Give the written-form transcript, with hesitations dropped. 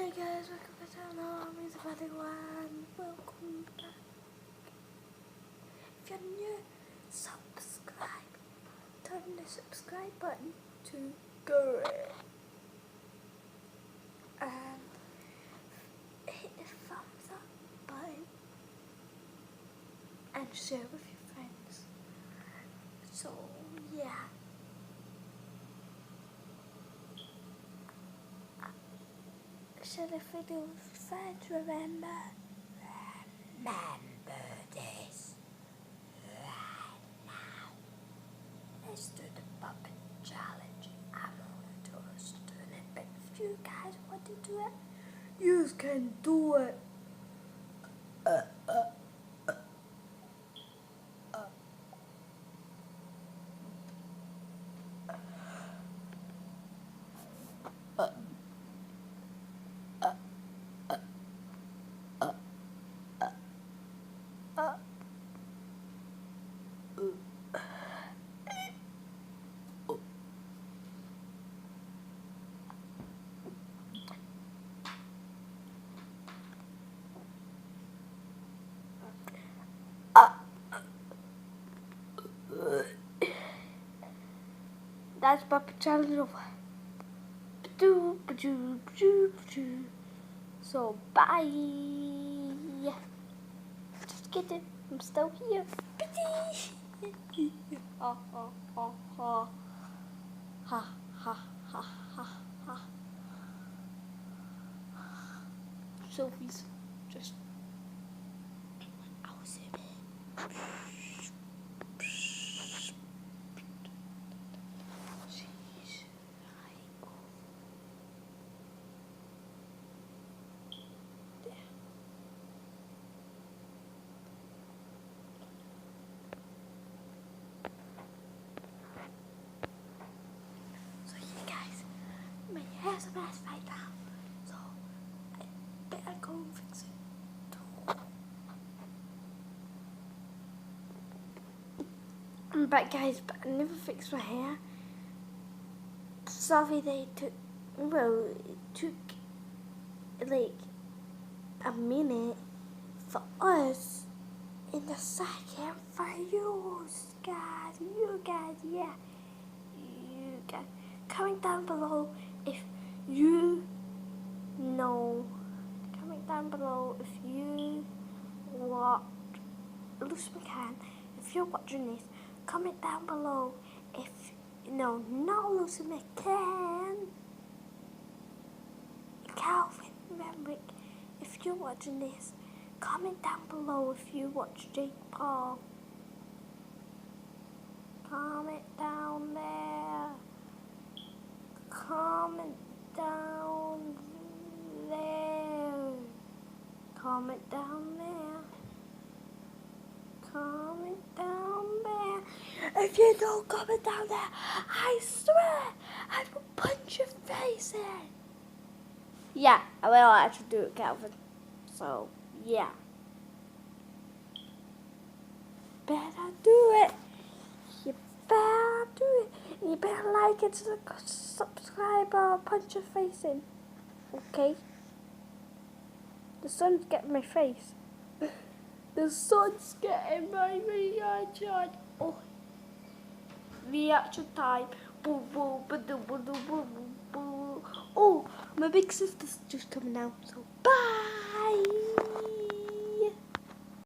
Hey guys, welcome back to another Armies of One. Welcome back. If you're new, subscribe. Turn the subscribe button to go and hit the thumbs up button and share with your friends. So yeah. Share the video with friends, remember this right now. Let's do the puppet challenge. I'm only toast doing it, but if you guys want to do it, you can do it. That's puppet challenge over. So bye. Just kidding. I'm still here. Ha ha ha ha. Ha ha ha ha ha. Sophie's just. I was in it. My hair's a mess right now, so I better go and fix it. I'm back, guys, but I never fixed my hair. Sorry, it took like a minute for us in the second for you guys, yeah, you guys. Comment down below if you know. Comment down below if you watch Lucy McCann. If you're watching this, comment down below if no, not Lucy McCann. Calvin Remrick. If you're watching this, comment down below if you watch Jake Paul. Comment down there. Comment down there. Comment down there. Comment down there. If you don't comment down there, I swear I will punch your face in. Yeah, I will actually do it, Calvin. So, yeah. Better do it. You better do it. You better like it, subscribe, or punch your face in. Okay? The sun's getting my face. The sun's getting my reaction. Oh, reaction time. Boo boo boo boo boo boo boo. Oh, my big sister's just coming out. So bye.